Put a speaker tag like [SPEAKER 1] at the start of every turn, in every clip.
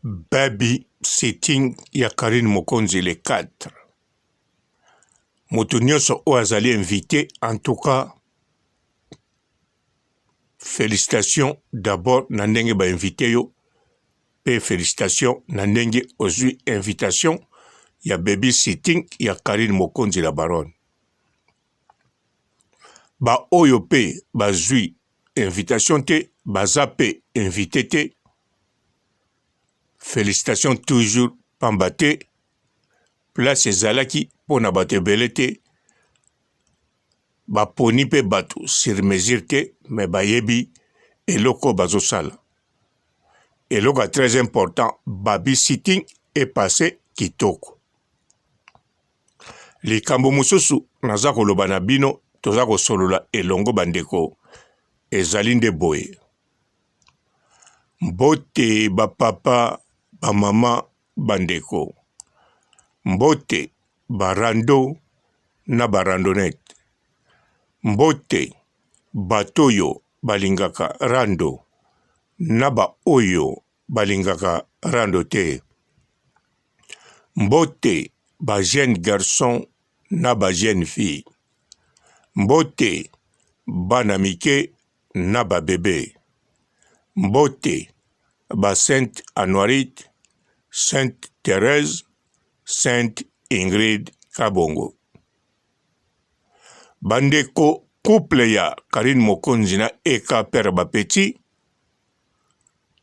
[SPEAKER 1] Baby sitting ya Karine Mokonzi le 4. Moto nyonso oyo azali invité, en tout cas, félicitations d'abord na ndenge ba invité yo, pe félicitations na ndenge ozwi invitation ya baby sitting ya Karine Mokonzi la baronne. Ba oyo pe bazwi invitation te, baza pe invité te, félicitations toujours pambate, place ezalaki pona bato ebele te, baponi pe bato sur mesure te, mais bayebi eloko bazosala. Eloko très important, baby sitting est passé kitoko. Likambo mosusu naza koloba na bino, toza kosolola elongo bandeko, ezali nde boye. Mbote bapapa, bamama bandeko. Mbote barando na barandonete. Mbote batoyo balingaka rando na ba oyo balingaka rando te. Mbote ba jeune garçon na ba jeune fille. Mbote bana mike na ba bébé. Mbote ba Sainte Anuarite, Sainte Thérèse, Sainte Ingrid Kabongo. Bandeko couple ya Karine Mokonzi na Eka Père Bapeti,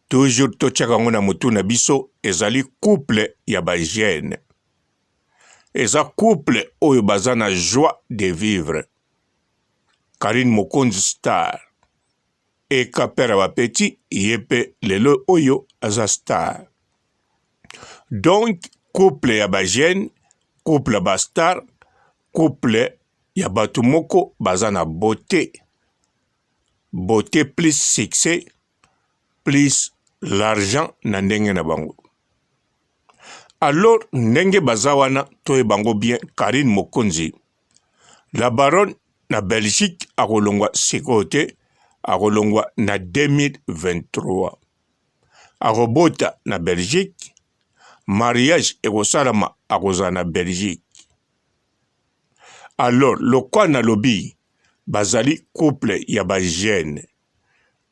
[SPEAKER 1] toujours tochaka ngona mutu na biso, ezali couple ya ba jeune. Eza couple oyo baza na joie de vivre. Karine Mokonzi star. Eka Père Bapeti yepe lelo oyo aza star. Donc, couple ya ba jeune, couple ba star, couple ya batu moko baza na beauté. Beauté plus succès, plus l'argent na ndenge na bango. Alors, ndenge baza wana toye bango bien Karine Mokonzi. La baronne na Belgique akolongwa sikote, akolongwa na 2023. Akobota na Belgique, mariage ekosalama akoza na Belgique. Alors, lokwa na lobi, bazali couple ya ba jeune.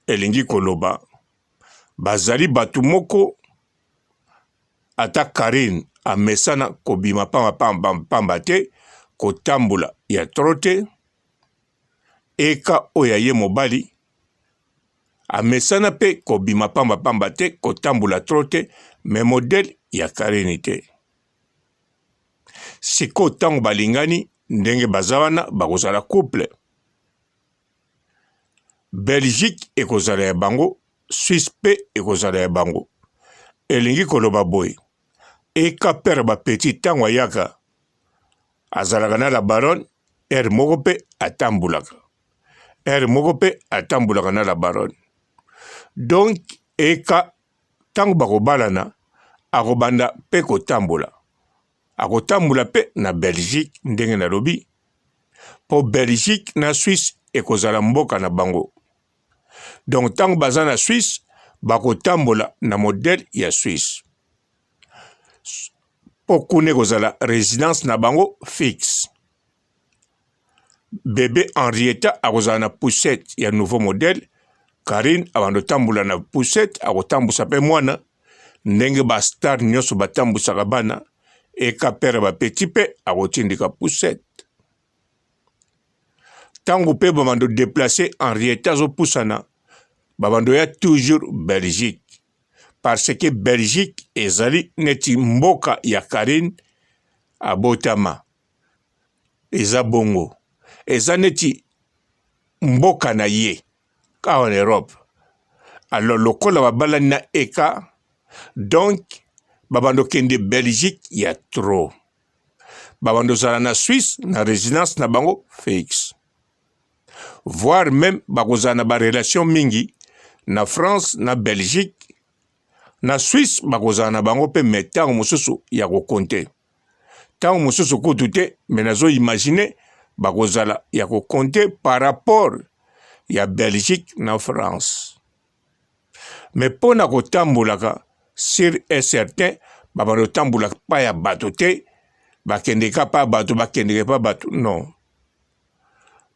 [SPEAKER 1] Elingi koloba, bazali batu moko, ata Karine amesana kobima pamba te, kotambula ya trote, Eka oya ye mobali, amesana pe kobima pamba te, kotambula trote, me modèle ya Karine te. Siko tango balingani, ndenge bazawana bakozala couple. Belgique ekozala ya bango, Suisse pe ekozala ya bango. Elingi koloba boy. Eka Père Bapeti tango ayaka, azalaka na la baronne, moko pe atambulaka. Moko pe atambulaka na la baronne. Donc, Eka tango bakobalana, akobanda pe kotambula. Akotambula pe na Belgique ndenge na lobi. Po Belgique na Suisse ekozala mboka na bango. Donc tango baza na Suisse, bakotambula na modèle ya Suisse. Po kune kozala résidence na bango fixe. Bébé Henrietta akozala na poussette ya nouveau modèle. Karine abando tambula na poussette, akotambusa pe mwana. Ndenge ba star nyoso batambusaka bana. Eka Père Bapeti pe akotindika poussette. Tango pe babando déplacer Henrietta zo poussana, babando ya toujours Belgique. Parce que Belgique ezali neti mboka ya Karine abotama. Eza bongo. Eza neti mboka na ye ka en Europe. Alors lokola babala na Eka, donc babando kende Belgique ya trop. Babando zala na Suisse na résidence na bango fixe. Voire même bakozala na ba relation mingi na France na Belgique na Suisse bakozala na bango pe metango mosusu ya kokonte. Tango mosusu kutu te, menazo imagine bakozala ya kokonte par rapport ya Belgique na France. Mais pona kotambulaka, sur et certain babando tambula pa ya bato te bakendeka pa bato bakendeke pa bato non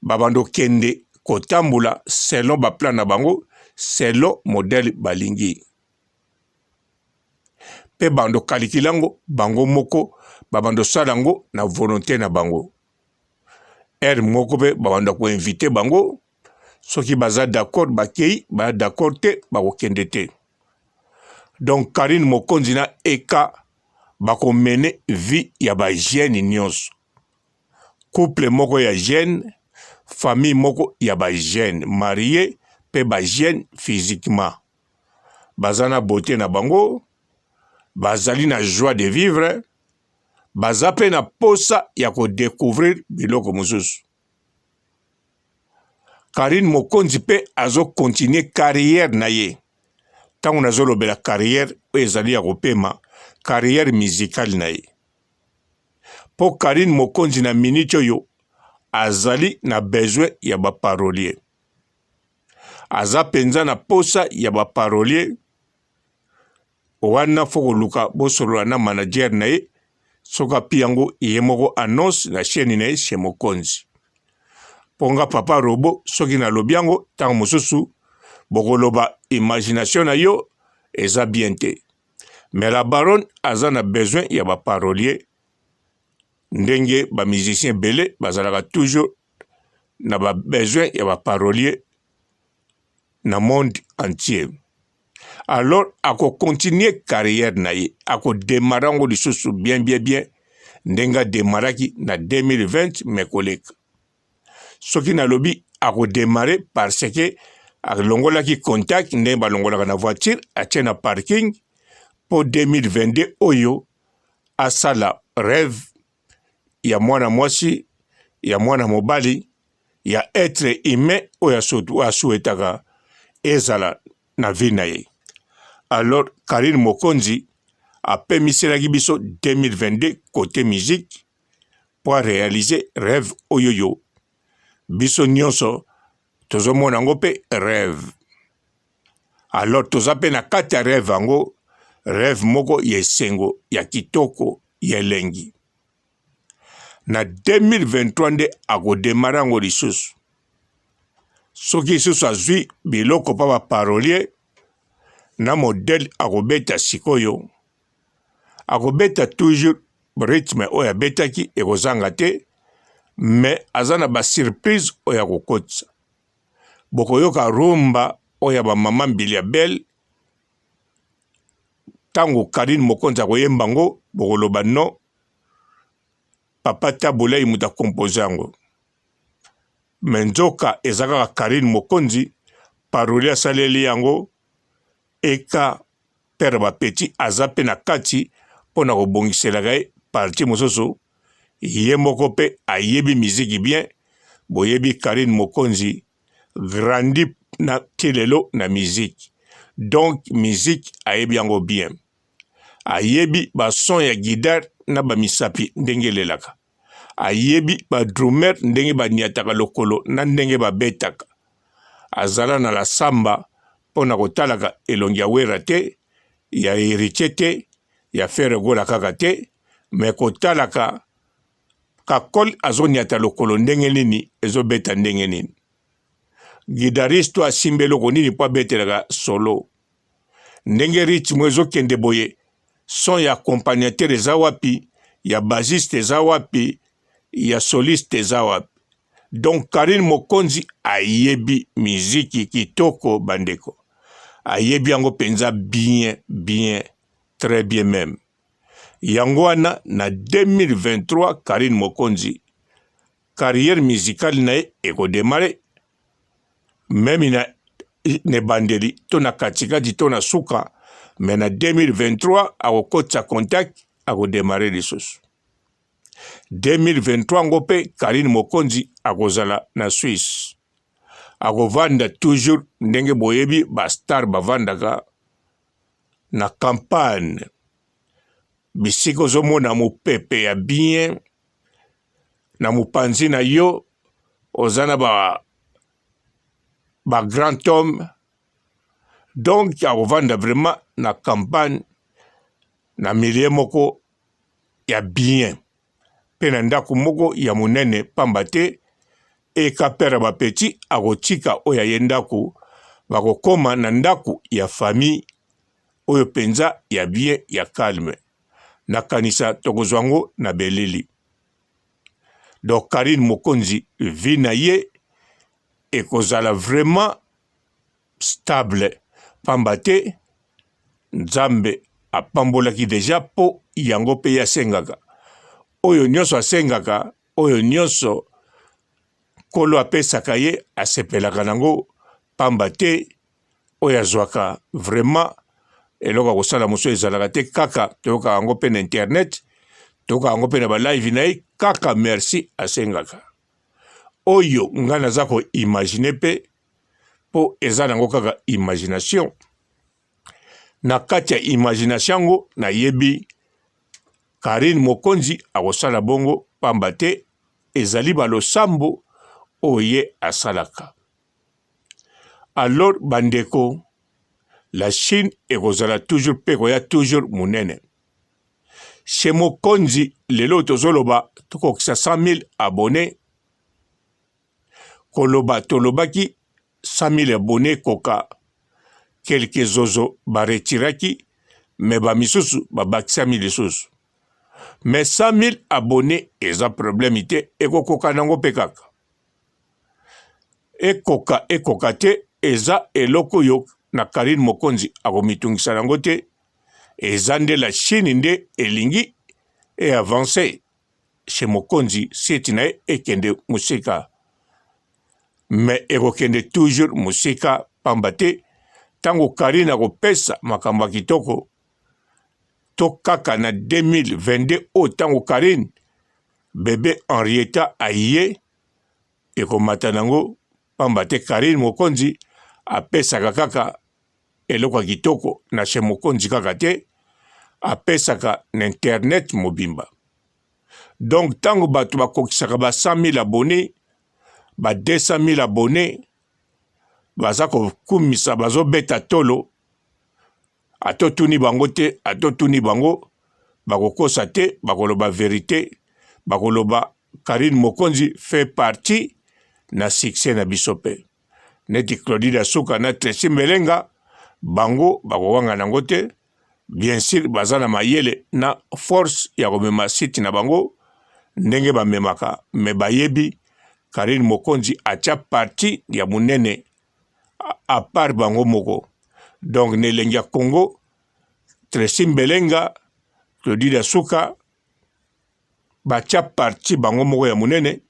[SPEAKER 1] babando kende kotambula selon baplan na bango selon modèle balingi pe bando kalikilango bango moko babando salango na volonté na bango moko pe babando ko inviter bango soki baza d'accord bakei ba d'accord te bakokende te. Donc Karine Mokonzi na Eka bako mene vie ya ba jeune nyonso. Couple moko ya jeune, famille moko ya ba jeune, marié pe ba jeune physiquement. Bazana beauté na bango, bazali na joie de vivre, bazape na posa ya ko découvrir biloko mosusu. Karine Mokonzi pe azo continuer carrière na ye. Tant on a zolobe la carrière, ezali ya kopema, carrière musicale na ye. Po Karine Mokonzi na minute yo, azali na besoin ya ba parolier. Aza penza na posa ya ba parolier, wana foko luka bosolo na manager na ye, soka piango yemoko annonce na chaîne na ye chez Mokonzi. Ponga papa robo, soki na lobiango, tango mosusu, bokoloba imagination na yo, eza bien te. Mais la baronne aza na besoin ya ba parolier, ndenge ba musicien belé, bazalaka toujours na ba besoin ya ba parolier na monde entier. Alors, ako continuer carrière na ye, ako demarango lisusu bien, ndenga demaraki na 2020 mekoleka. Soki na lobi ako démarrer parce que a longola ki contact nde ba longola na voiture atie na parking pour 2022 oyo asala rêve ya mwana mwasi ya mwana mobali ya être humain oyo asuetaka ezala na vie na ye. Alors Karine Mokonzi a permiselaki biso 2022 côté musique pour réaliser rêve oyoyo. Biso nyonso tozomona ngo pe rêve. Alors tozape na kati ya rêve ango, rêve moko yesengo ya kitoko yelengi. Na 2023 nde akodemara ngo lisusu. Soki lisusu azwi biloko pa ba parolier na modèle akobeta sikoyo. Akobeta toujours rythme oyo abetaki ekozanga te. Mais azana ba surprise oya kokotsa. Bokoyoka rumba oya ba mama mbili ya belle. Tango Karine Mokonzi akoyemba ngo bokoloba no. Papa Tabula imuta compose yango. Menzoka ezaka Karine Mokonzi paroli asaleli yango Eka père ba petit azape na kati pona kobongiselaka ye parti mososo. Ye moko pe ayebi miziki bien, boyebi Karine Mokonzi grandi na tilelo na miziki. Donc miziki ayebi yango bien. Ayebi ba son ya guitare na ba misapi ndenge lelaka. Ayebi ba drummer ndenge ba niataka lokolo na ndenge ba betaka. Azala na la samba pona kotalaka elongi ya wera te, ya héritier te, ya fere gola kaka te, me kotalaka kakol azoniata lokolo ndenge nini ezobeta ndenge nini. Guitariste asimbe loko nini po abetelaka solo. Ndenge ritmo ezokende boye, son ya accompagnateur eza wapi, ya bassiste eza wapi, ya soliste eza wapi. Donc Karine Mokonzi ayebi miziki kitoko bandeko. Ayebi yango penza bien, très bien même. Yangwana na 2023 Karine Mokonzi carrière musicale na eko démarrer même na ne bandeli to na katikati to na suka mais na 2023 akokotsa contact ako démarrer lisusu. 2023 ngope Karine Mokonzi akozala na Suisse. Akovanda toujours ndenge boyebi ba star bavandaka na campagne. Bisiko zomo na mupepe ya bien na mupanzi na yo ozana ba grand homme. Donc akovanda vraiment na campagne na milie moko ya bien pe na ndako moko ya munene pamba te eka pere bapeti akotika oyo aye ndako bakokoma na ndako ya famille oyo penza ya bien ya calme nakanisa tokozwa ngo na beleli. Donc Karine Mokonzi vi na ye ekozala vraiment stable pamba te Nzambe apambolaki deja po yango pe asengaka oyo nyonso asengaka oyo nyonso kolo apesaka ye asepelaka nango pamba te oyo azwaka vraiment eloko kosala moso ezalaka te kaka toyoka yango pe na internet toyoka yango pe na balive na ye kaka merci asengaka oyo nga naza ko imagine pe po eza nango kaka imagination na kati ya imagination ngo na yebi Karine Mokonzi akosala bongo pamba te ezali balosambo oye asalaka. Alors bandeko la Chine ekozala toujours pe koya toujours munene. Chez Mokonzi lelo tozoloba tokokisa 100,000 abonnés koloba tolobaki 100,000 abonnés koka quelques zozo baretiraki me bamisusu babakisami lisusu. Mais 100,000 abonnés eza problème ite ekokoka nango pe kaka. Ekoka te eza eloko yo na Karine Mokonzi akomitungisa nango te eza nde la Chine nde elingi e avancé chez Mokonzi seti na ye ekende musika. Mais ekokende toujours musika pamba te tango Karine akopesa makambo ya kitoko to kaka na 2022 o tango Karine bébé Henrietta aye ekomata nango pamba te Karine Mokonzi apesaka kaka eloko ya kitoko na chez Mokonzi kaka te apesaka na internet mobimba. Donc tango bato bakokisaka ba 100,000 abonnés ba 200,000 abonnés baza kokumisa bazobeta tolo atotuni bango te atotuni bango bakokosa te bakoloba vérité bakoloba Karine Mokonzi fait partie na succès na biso pe neti Claudine Asuka na Tracy Mbelenga bango bakowanga nango te bien sûr baza na mayele na force ya komema site na bango ndenge bamemaka me bayebi Karine Mokonzi atia parti ya munene à part bango moko. Donc Nelengia Congo, Tracy Mbelenga, Claudine Asuka, batia parti bango moko ya munene,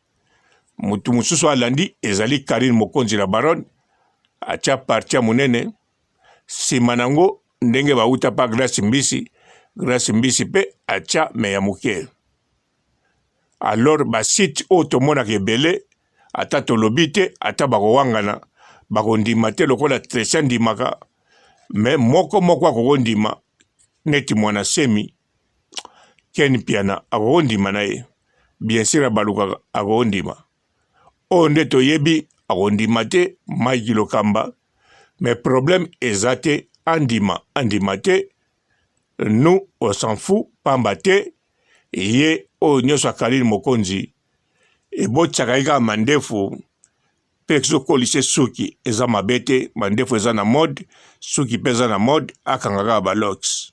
[SPEAKER 1] mutu mususu alandi ezali Karine Mokonzi la baronne, atia parti ya munene, simanango ndenge bauta pa Grace Mbisi pe atia me ya muke. Alors ba site o tomona ke belé ata tolobi te ata bakowangana bakondima te lokola Tracy ndimaka me moko akokondima neti mwana semi Ken Piana akokondima na ye bien sûr baluka akokondima o nde toyebi akondima te Mike Lokamba mais problème ezate andima te nous on s'en fout pamba te ye o nyonso Karine Mokonzi ebotsaka ika mandefu pe kolise suki eza mabete mandefu eza na mode suki peza na mode akangaka balox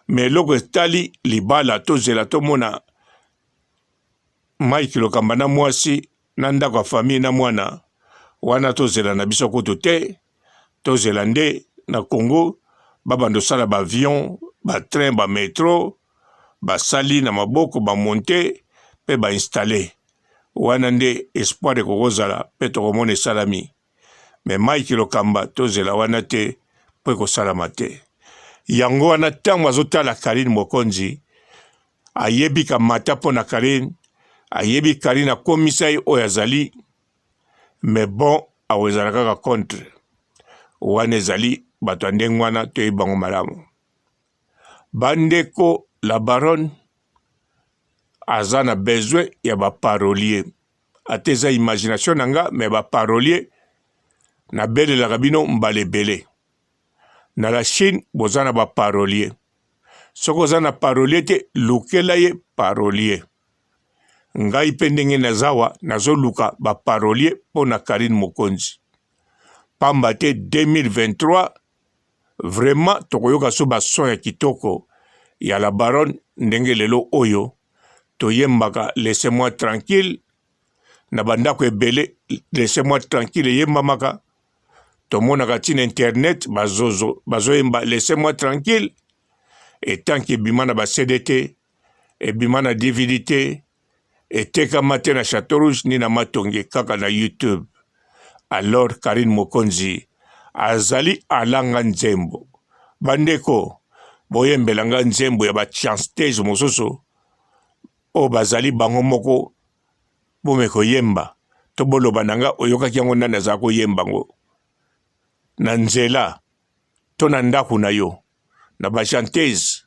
[SPEAKER 1] mais loko estali libala tozela tomona Mike Lokamba na mwasi na ndako ya famille na mwana wana tozela na biso kutu te tozela nde na Congo babando sala ba avion ba train ba métro basali na maboko bamonte pe bainstalle wana nde espoir de kokozala pe tokomona esalami me Mike Lokamba tozela wana te po ekosalama te yango wana ntango azotala Karine Mokonzi ayebi kamata mpo na Karine ayebi Karine akomisa ye oyo azali me bon awezala kaka contre wana ezali bato ya ndenge wana toyebi bango malamu bandeko la baronne aza na besoin ya baparolier ate eza imagination na nga me baparolier nabelelaka bino mbala ebele na la Chine boza na baparolier Soko za na parolier te lukela ye parolier. Ngai pe ndenge nazawa nazoluka ba parolier pona Karine Mokonzi. Pamba te 2023 vraiment tokoyoka so ba son ya kitoko ya la baronne ndenge lelo oyo toyembaka laissez-moi tranquille na bandako ebele laissez-moi tranquille yembamaka tomonaka tina internet bazoyemba laissez-moi tranquille etanke ebima na ba CDT ebima na DVD te etekama te na Château Rouge ni na Matonge kaka na YouTube. Alors Karine Mokonzi azali alanga nzembo. Bandeko boyembelanga nzembo ya ba chantage mososo o bazali bango moko bomeko yemba to boloba nanga oyoka kyango nana za ko yemba ngo na nzela to na ndaku na yo na ba chanteuse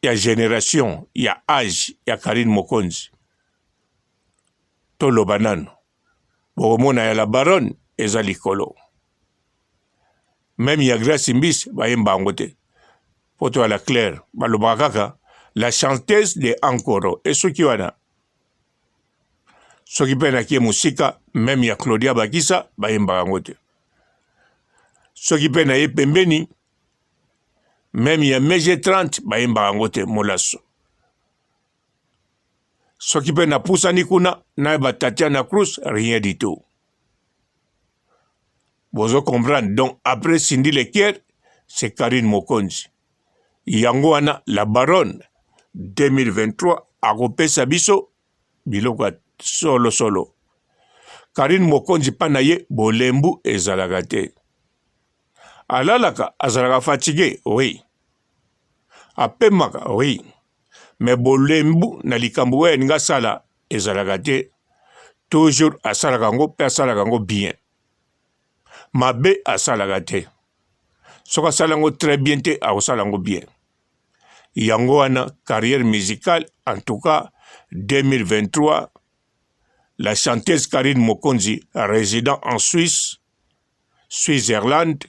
[SPEAKER 1] ya génération ya âge ya Karine Mokonzi to loba nano bomona ya la baronne eza likolo. Même ya Grace Mbis bayemba ngo te poto à la claire baloba kaka la chanteuse de Ankoro et soki wana soki pe na kie musika même ya Claudia Bakisa bayemba ngo te soki pe na ye pembeni même ya MG30 bayemba ngo te molaso soki pe na pusani kuna na ba Tatiana Cruz rien du tout. Vous comprendre. Donc après Cindy Lekier c'est Karine Mokonzi. Yango wana la baronne 2023 akopesa biso biloko solo. Karine Mokonzi pana ye bolembu ezalaka te. Alalaka azalaka fatigué, oui. Apemaka, oui. Mais bolembu na likambo ya ninga sala ezalaka te. Toujours asalaka ngo pe asalaka ngo bien. Mabe asalaka te. Soka salango très bien te asalango bien. Yango wana carrière musicale en tout cas 2023 la chanteuse Karine Mokonzi résident en Suisse, Suisse-Irlande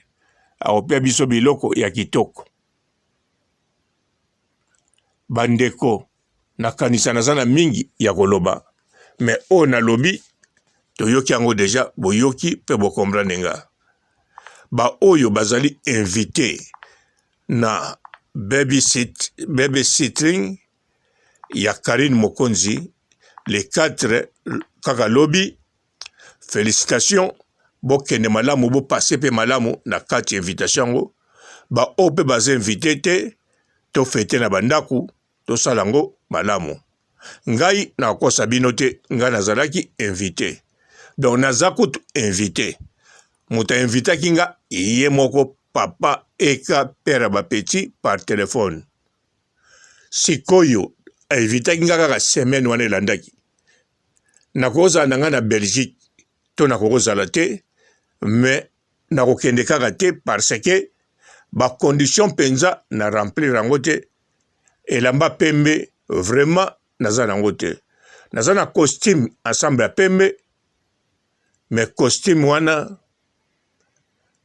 [SPEAKER 1] aopia biso biloko ya kitoko. Bandeko nakanisa nazana mingi ya koloba mais o na lobi toyoki yango deja boyoki pe bokomprendre nga. Ba oyo bazali invité na babysitting ya Karine Mokonzi les 4 kaka lobi félicitations bokende malamu bo passer pe malamu na 4 invitation ngo ba ope baza invité te to fete na bandaku to salango malamu ngai na kosa bino te ngai nazalaki invité donc nazakutu invité muta invita kinga iye moko papa eka père ba petit par téléphone sikoyo invita kinga kaka semaine wana elandaki nakoza nanga na Belgique to nakoza la te mais nakokende kaka te parce que ba condition penza na remplir rango te elamba pembe vraiment naza nango te naza na costume ensemble ya pembe mais costume wana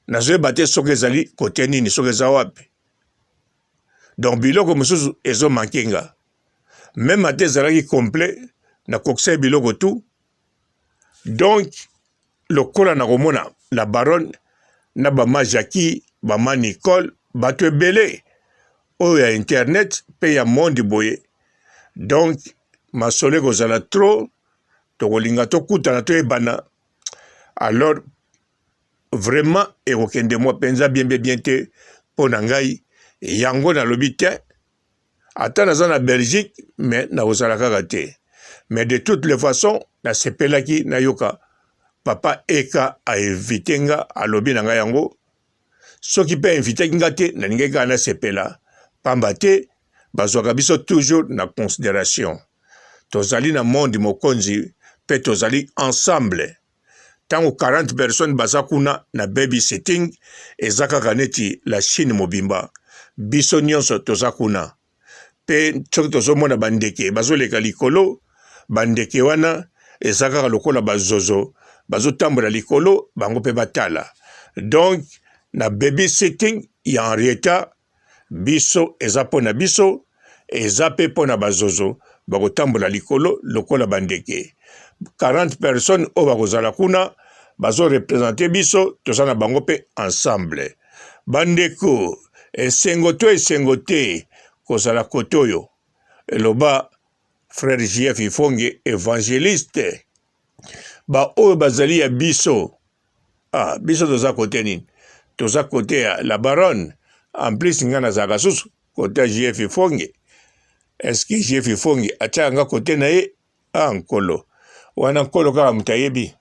[SPEAKER 1] nazoyeba te soki ezali kote nini soki eza wapi donc biloko mosusu ezomanke nga même ate ezalaki complet nakokisa biloko tu donc lokola nakomona la baronne na bama Jackie bama Nicole bato ebele oyo ya internet pe ya monde boye donc masole kozala trop tokolinga tokutana toyebana alors vraiment ekokende mwa penza bien te pona ngai yango na lobi te ata naza na Belgique mais nakozala kaka te mais de toutes les façons nasepelaki nayoka papa eka a invité nga alobi na ngai yango soki pe invité nga te nalingi kaka nasepela pamba te bazwaka biso toujours na considération tozali na monde mokonzi pe tozali ensemble tango 40 personnes baza kuna na babysitting eza kaka neti la Chine mobimba biso nyonso toza kuna pe soki tozomona bandeke bazoleka likolo bandeke wana eza kaka lokola bazozo bazotambola likolo bango pe batala donc na babysitting ya en retard biso eza pona biso eza pe pona bazozo bakotambola likolo lokola bandeke 40 personnes o bakozala kuna bazo représenter biso toza na bango pe ensemble bandeko esengo te kozala kotoyo eloba frère JF Ifonge évangéliste ba oyo bazali ya biso biso toza kote nini toza kote ya la baronne en plus nga nazalaka susu kote ya JF Ifonge est-ce que JF Ifonge atiaka nga kote na ye nkolo wana nkolo kaka moto ayebi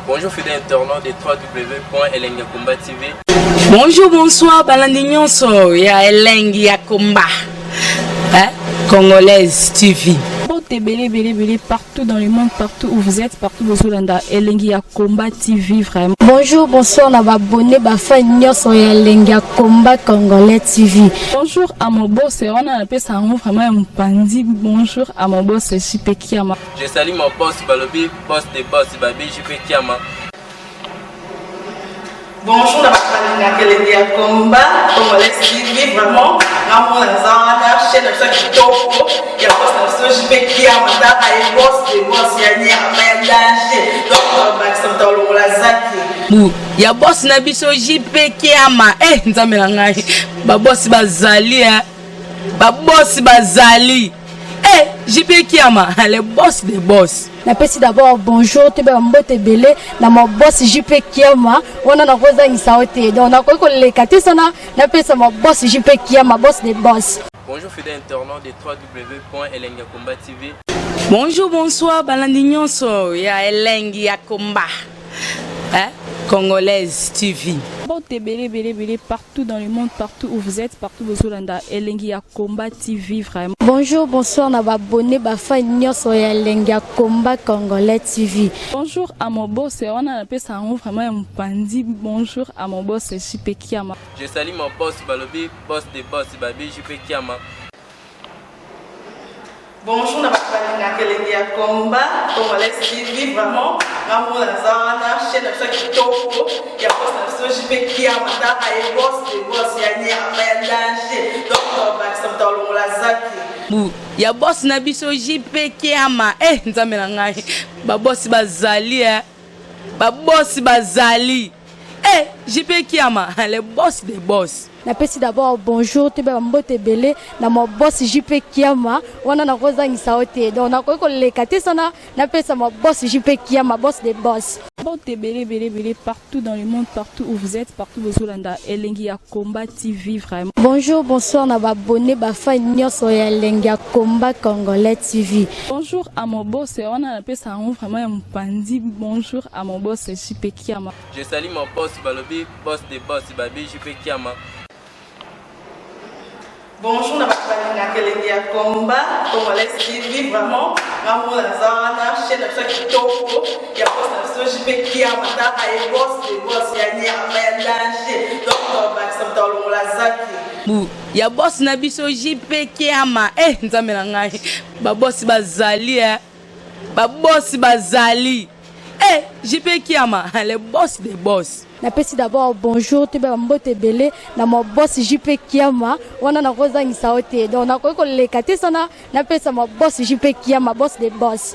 [SPEAKER 2] Bonjour fidèles internautes de www.elengiakomba TV.
[SPEAKER 3] Bonjour, bonsoir, Balandignon so ya Elengiakomba, Congolaise TV. Belé, partout dans le monde, partout où vous êtes, partout où vous êtes, Elengi ya Combat TV, vraiment.
[SPEAKER 4] Bonjour, bonsoir, on a abonné, fan sur Elengi ya Combat Congolais TV.
[SPEAKER 3] Bonjour à mon boss, on a appelé ça vraiment un pandi. Bonjour à mon boss, JP Kiama.
[SPEAKER 2] Je salue mon boss Balobi, boss des boss Babi, JP Kiama.
[SPEAKER 5] Bonjour, la Elengi ya Combat Congolais TV, vraiment. Ramon Lazana, chaîne de ça qui topo, il y a boss de JP Kiama, et boss des boss, il y a ni à danger. Donc, Maxime Talon Lazaki.
[SPEAKER 3] Il y a boss Nabiso JP Kiama. Nzambe na ngai. Ba boss bazali ba boss bazali. JP Kiama, le boss des boss.
[SPEAKER 4] Napesi d'abord bonjour, tu peux mbote belé na mon boss JP Kiama, on a na rosa insaote. Donc na ko le katisana, napesi mon boss JP Kiama, boss des boss.
[SPEAKER 2] Bonjour fidèle internaute de www.Elengi ya Combat TV.
[SPEAKER 3] Bonjour, bonsoir, balandignon so ya Elengi ya Combat. Congolaise TV. Belé, partout dans le monde, partout où vous êtes, partout où vous êtes, Elengi ya Combat TV, vraiment.
[SPEAKER 4] Bonjour, bonsoir, on a abonné, fan sur Elengi ya Combat Congolais TV.
[SPEAKER 3] Bonjour à mon boss, on a appelé ça vraiment un pandi. Bonjour à mon boss, JP Kiama.
[SPEAKER 2] Je salue mon boss Balobi, boss des boss Babi, JP Kiama.
[SPEAKER 5] Bonjour, la Elengi ya Combat Congolais TV, vraiment. Ramon Lazana, chaîne de ça qui topo, il y a boss de JP Kiama, et boss des boss, il y a ni à danger. Donc, Maxime Talon Lazaki.
[SPEAKER 3] Il y a boss Nabiso JP Kiama. Nzambe na ngai. Ba boss bazali ba boss bazali. JP Kiama, le boss des boss.
[SPEAKER 4] Napesi d'abord bonjour, tu peux mbote belé na mon boss JP Kiama, on a na rosa insaote. Donc na ko le katisana, napesi mon boss JP Kiama, boss des boss.
[SPEAKER 3] Belé, partout dans le monde, partout où vous êtes, partout où vous êtes, Elengi ya Combat TV, vraiment.
[SPEAKER 4] Bonjour, bonsoir, on a abonné, fan sur Elengi ya Combat Congolais TV.
[SPEAKER 3] Bonjour à mon boss, on a appelé ça vraiment un pandi. Bonjour à mon boss, JP Kiama.
[SPEAKER 2] Je salue mon boss Balobi, boss des boss Babi, JP Kiama.
[SPEAKER 5] Bonjour, la Elengi ya Combat Congolais TV, vraiment. Ramon Lazana, chaîne de ça qui topo, il y a boss de JP Kiama, et boss des boss, il y a ni à danger. Donc, Maxime Talon Lazaki.
[SPEAKER 3] Il y a boss Nabiso JP Kiama. Nzambe na ngai. Ba boss bazali ba boss bazali. JP Kiama, le boss des boss.
[SPEAKER 4] Napesi d'abord bonjour, tu peux mbote belé na mon boss JP Kiama, on a na rosa insaote. Donc na ko le katisana, napesi mon boss JP Kiama, boss des boss.